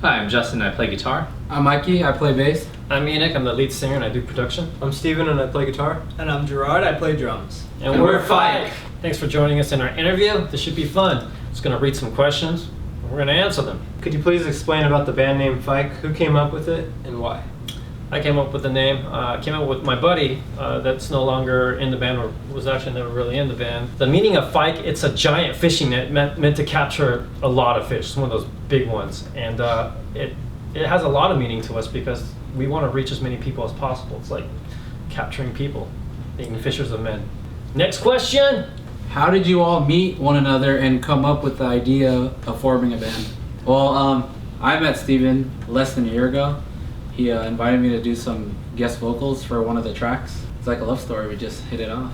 Hi, I'm Justin. I play guitar. I'm Mikey. I play bass. I'm Enoch. I'm the lead singer and I do production. I'm Steven and I play guitar. And I'm Gerard. I play drums. And we're FYKE. Thanks for joining us in our interview. This should be fun. Just going to read some questions and we're going to answer them. Could you please explain about the band name FYKE? Who came up with it and why? I came up with the name. I came up with my buddy that's no longer in the band, or was actually never really in the band. The meaning of FYKE, it's a giant fishing net meant to capture a lot of fish. It's one of those big ones. And it has a lot of meaning to us because we want to reach as many people as possible. It's like capturing people, being fishers of men. Next question. How did you all meet one another and come up with the idea of forming a band? Well, I met Steven less than a year ago. He invited me to do some guest vocals for one of the tracks. It's like a love story. We just hit it off.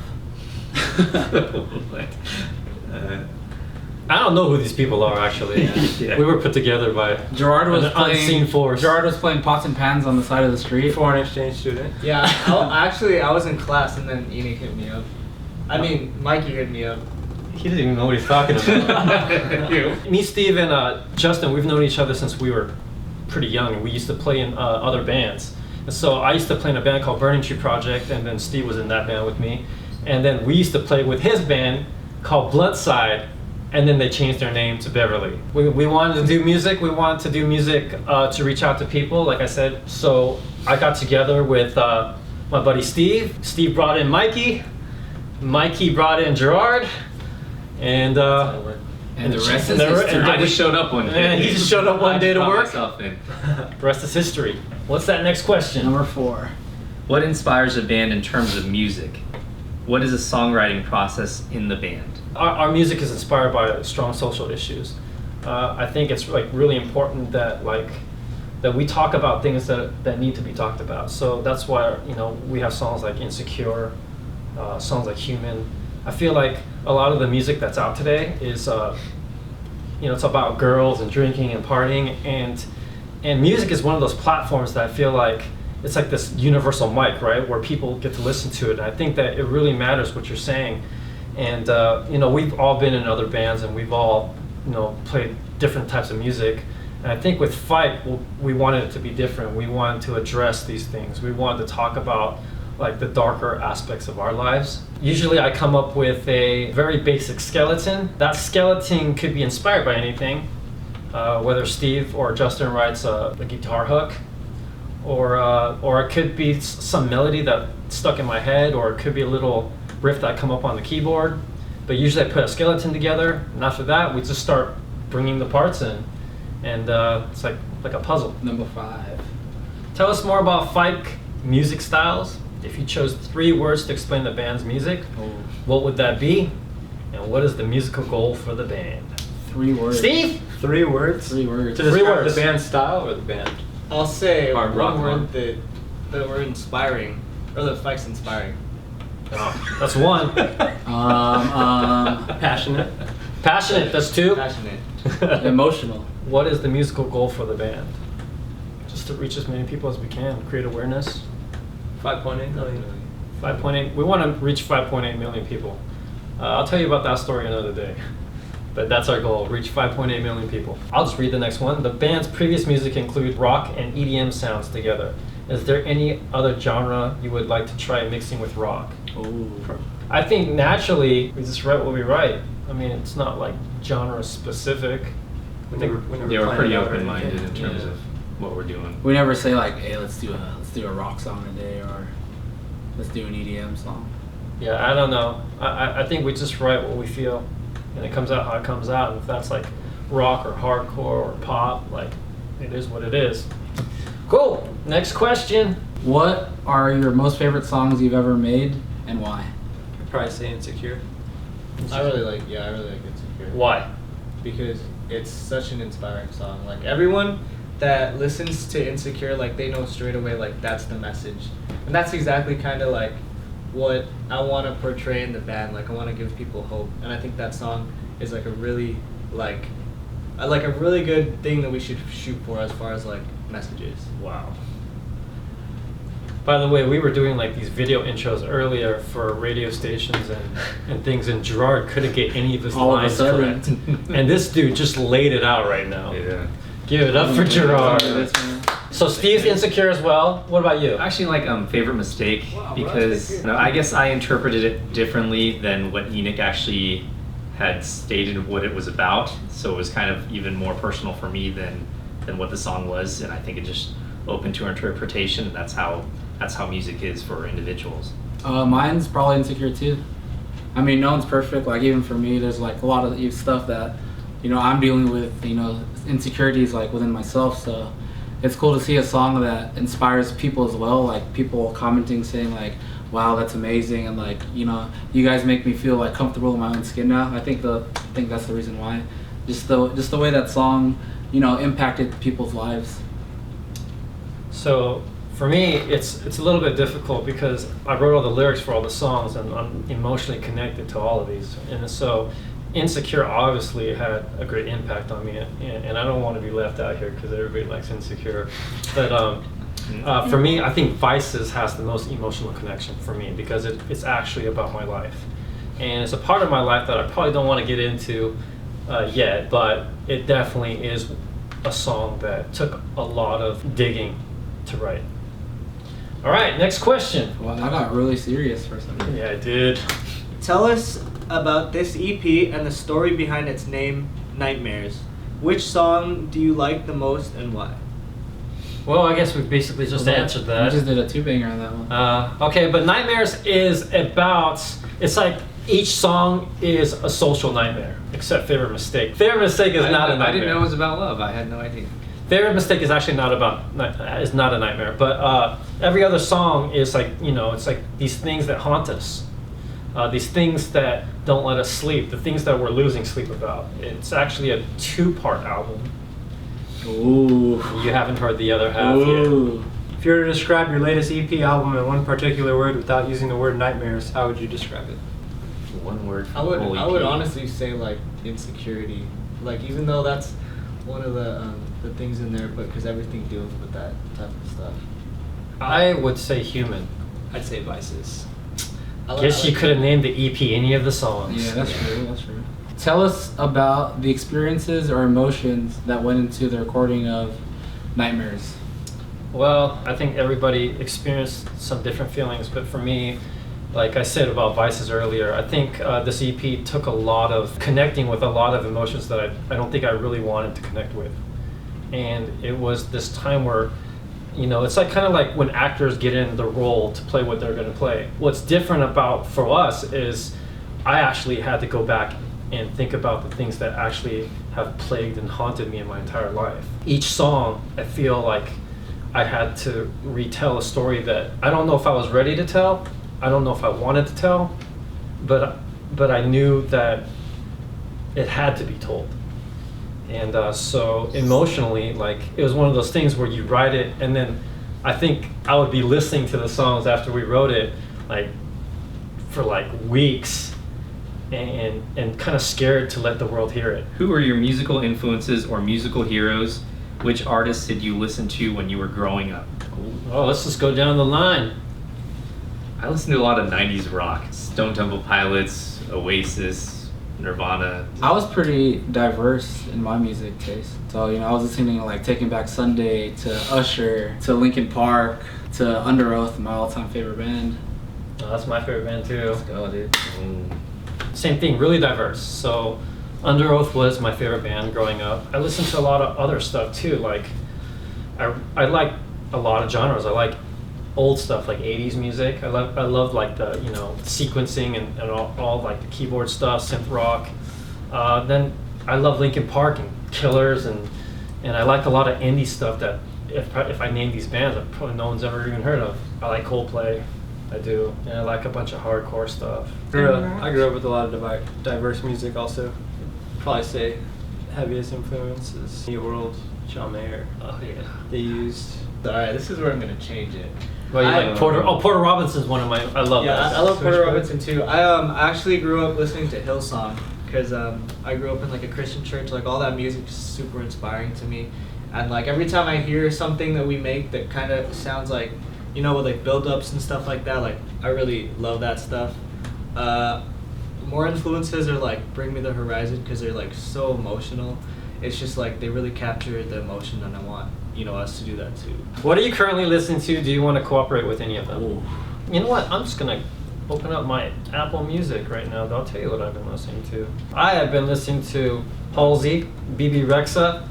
I don't know who these people are actually. Yeah. We were put together by Gerard was an unseen force. Gerard was playing pots and pans on the side of the street. Foreign exchange student. Yeah, I was in class and then Enoch hit me up. I mean, Mikey hit me up. He doesn't even know what he's talking about. Me, Steve, and Justin, we've known each other since we were pretty young, and we used to play in other bands. And so I used to play in a band called Burning Tree Project, and then Steve was in that band with me. And then we used to play with his band called Bloodside, and then they changed their name to Beverly. We wanted to do music. We wanted to do music to reach out to people, like I said. So I got together with my buddy Steve. Steve brought in Mikey. Mikey brought in Gerard. And the rest is history. I just showed up one day. And he just showed up one day to brought work. myself in. The rest is history. What's that next question? Number 4. What inspires a band in terms of music? What is a songwriting process in the band? Our music is inspired by strong social issues. I think it's like really important that we talk about things that need to be talked about. So that's why we have songs like Insecure, songs like Human. I feel like a lot of the music that's out today is it's about girls and drinking and partying, and music is one of those platforms that I feel like it's like this universal mic, right, where people get to listen to it. And I think that it really matters what you're saying. And we've all been in other bands and we've all played different types of music. And I think with FYKE, we wanted it to be different. We wanted to address these things. We wanted to talk about like the darker aspects of our lives. Usually I come up with a very basic skeleton. That skeleton could be inspired by anything, whether Steve or Justin writes a guitar hook, or it could be some melody that stuck in my head, or it could be a little riff that come up on the keyboard. But usually I put a skeleton together, and after that we just start bringing the parts in, and it's like a puzzle. Number 5. Tell us more about FYKE music styles. If you chose 3 words to explain the band's music, what would that be? And what is the musical goal for the band? 3 words. Steve? 3 words? 3 words. To describe words. the band style or the band? I'll say Hard rock one one. word that we're inspiring, or that FYKE's inspiring. Oh, that's 1. Passionate. Passionate, that's 2. Passionate. Emotional. What is the musical goal for the band? Just to reach as many people as we can, create awareness. 5.8 million. 5.8. We want to reach 5.8 million people. I'll tell you about that story another day. But that's our goal, reach 5.8 million people. I'll just read the next one. The band's previous music include rock and EDM sounds together. Is there any other genre you would like to try mixing with rock? Ooh. I think naturally we just write what we write. I mean, it's not like genre specific. We never Yeah, we're planned pretty it out or open-minded in anything. terms Yeah. of what we're doing. We never say like, hey, let's do a rock song today, or let's do an EDM song. Yeah, I don't know. I think we just write what we feel, and it comes out how it comes out. And if that's like rock or hardcore or pop, like it is what it is. Cool. Next question. What are your most favorite songs you've ever made, and why? I'd probably say Insecure. I really like Insecure. Why? Because it's such an inspiring song. Like everyone that listens to Insecure, like they know straight away like that's the message. And that's exactly kind of like what I want to portray in the band. Like I want to give people hope. And I think that song is like a really a really good thing that we should shoot for as far as like messages. Wow. By the way, we were doing like these video intros earlier for radio stations and things, and Gerard couldn't get any of his All of a lines sudden. correct. And this dude just laid it out right now. Yeah. Give it up for Gerard. So Steve's insecure as well. What about you? Actually, like favorite mistake, because I guess I interpreted it differently than what Enoch actually had stated what it was about. So it was kind of even more personal for me than what the song was, and I think it just open to interpretation. And that's how music is for individuals. Mine's probably insecure too. I mean, no one's perfect. Like even for me, there's like a lot of stuff that I'm dealing with. Insecurities like within myself. So it's cool to see a song that inspires people as well. Like people commenting, saying like, "Wow, that's amazing," and like you guys make me feel like comfortable in my own skin now. I think that's the reason why. Just the way that song impacted people's lives. So for me, it's a little bit difficult because I wrote all the lyrics for all the songs, and I'm emotionally connected to all of these. And so Insecure obviously had a great impact on me, and I don't want to be left out here because everybody likes Insecure. But for me, I think Vices has the most emotional connection for me because it's actually about my life. And it's a part of my life that I probably don't want to get into yet, but it definitely is a song that took a lot of digging to write. All right, next question. Well, I got really serious for a second. Yeah, I did. Tell us about this EP and the story behind its name, Nightmares. Which song do you like the most and why? Well, I guess we basically just answered We that. just did a 2-banger on that one. Okay, but Nightmares is about, it's like each song is a social nightmare, except Favorite Mistake. Favorite Mistake is not a nightmare. I didn't know it was about love. I had no idea. Favorite Mistake is actually not a nightmare, but every other song is like, it's like these things that haunt us. These things that don't let us sleep, the things that we're losing sleep about. It's actually a 2-part album. Ooh. You haven't heard the other half Ooh. yet. If you were to describe your latest EP album in one particular word without using the word nightmares, how would you describe it? One word. I would Holy I would key. honestly say like insecurity. Like even though that's one of the things in there, but because everything deals with that type of stuff. I would say Human. I'd say Vices. Guess you could have named the EP any of the songs. Yeah, that's true. That's true. Tell us about the experiences or emotions that went into the recording of Nightmares. Well, I think everybody experienced some different feelings, but for me, like I said about Vices earlier, I think this EP took a lot of connecting with a lot of emotions that I don't think I really wanted to connect with. And it was this time where, it's like kind of like when actors get in the role to play what they're going to play. What's different about for us is I actually had to go back and think about the things that actually have plagued and haunted me in my entire life. Each song, I feel like I had to retell a story that I don't know if I was ready to tell. I don't know if I wanted to tell, but I knew that it had to be told. And so emotionally, like it was one of those things where you write it, and then I think I would be listening to the songs after we wrote it, like for like weeks, and kind of scared to let the world hear it. Who were your musical influences or musical heroes? Which artists did you listen to when you were growing up? Oh, let's just go down the line. I listened to a lot of 90s rock. Stone Temple Pilots, Oasis, Nirvana. I was pretty diverse in my music taste. So, I was listening to like Taking Back Sunday, to Usher, to Linkin Park, to Under Oath, my all-time favorite band. Oh, that's my favorite band too. Let's go, dude. Same thing, really diverse. So Under Oath was my favorite band growing up. I listened to a lot of other stuff too. Like I like a lot of genres. I like old stuff like 80s music. I love like the sequencing and all like the keyboard stuff, synth rock. Then I love Linkin Park and Killers and I like a lot of indie stuff that if I name these bands that probably no one's ever even heard of. I like Coldplay. I do. And I like a bunch of hardcore stuff. I grew up with a lot of diverse music also. Probably say heaviest influences, New World, John Mayer. Oh yeah. They used. Alright, this is where I'm gonna change it. Well, you like Porter? Oh, Porter Robinson's one of my. I love Yeah, that. I love Porter Robinson too. I actually grew up listening to Hillsong because I grew up in like a Christian church. Like all that music is super inspiring to me, and like every time I hear something that we make that kind of sounds like, with like build-ups and stuff like that, like I really love that stuff. More influences are like Bring Me the Horizon because they're like so emotional, it's just like they really capture the emotion, and I want us to do that too. What are you currently listening to? Do you want to cooperate with any of them? Ooh. You know what? I'm just gonna open up my Apple Music right now. I'll tell you what I've been listening to. I have been listening to Halsey, BB Rexa,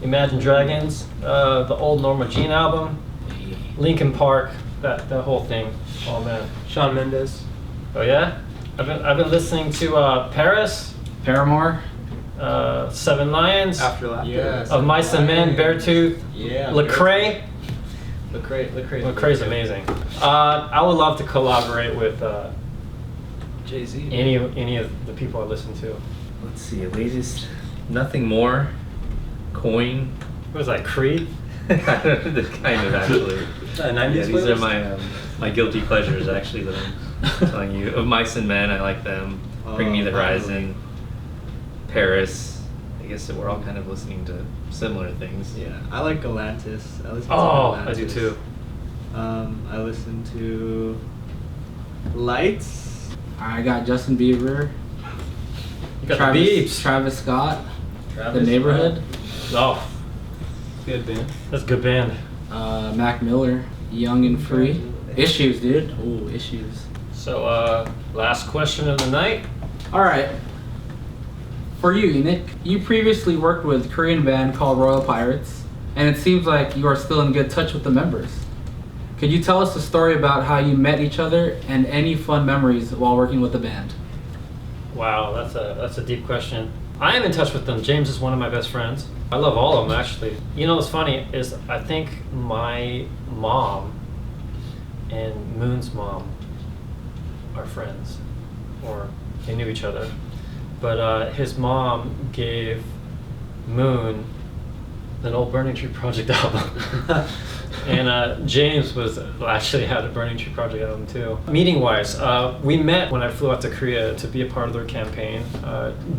Imagine Dragons, the old Norma Jean album, Linkin Park, that whole thing. Oh man. Shawn Mendes. Oh yeah? I've been listening to Paris, Paramore. Seven Lions, After Laughter. Yes. Of Mice and Men, Beartooth, Yeah. Lecrae. Lecrae's Lecrae's amazing. I would love to collaborate with Jay-Z. any of the people I listen to. Let's see, latest, nothing more. Coin. What was that, Creed? Kind of actually. 90s Yeah, these are playlist? my guilty pleasures actually that I'm telling you. Of Mice and Men, I like them. Bring Me the Horizon. Paris. I guess that we're all kind of listening to similar things. Yeah, I like Galantis. I listen to Oh, Galantis. I do too. I listen to Lights. I got Justin Bieber. You got the Biebs. Travis Scott. Travis The Neighborhood. Oh, Good band. that's a good band. Mac Miller. Young and Free. Issues, dude. Ooh, Issues. So, last question of the night. All right. For you, Enoch, you previously worked with a Korean band called Royal Pirates, and it seems like you are still in good touch with the members. Could you tell us a story about how you met each other and any fun memories while working with the band? Wow, that's a deep question. I am in touch with them. James is one of my best friends. I love all of them, actually. You know what's funny is I think my mom and Moon's mom are friends, or they knew each other. But his mom gave Moon an old Burning Tree Project album. And James actually had a Burning Tree Project album too. Meeting wise, we met when I flew out to Korea to be a part of their campaign.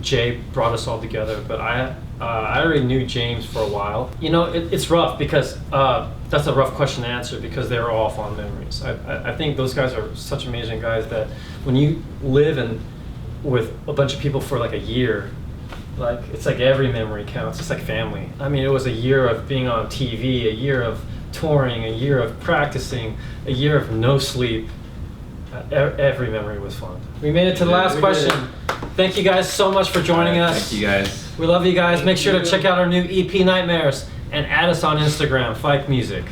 Jay brought us all together, but I already knew James for a while. You know, it's rough because that's a rough question to answer because they're all fond memories. I think those guys are such amazing guys that when you live with a bunch of people for like a year, like it's like every memory counts. It's like family. I mean, it was a year of being on TV, a year of touring, a year of practicing, a year of no sleep. Every memory was fun. We made it to the last question. Thank you guys so much for joining us. Thank you guys. We love you guys. Make sure to check out our new EP Nightmares and add us on Instagram, FYKE Music.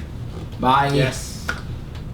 Bye. Yes.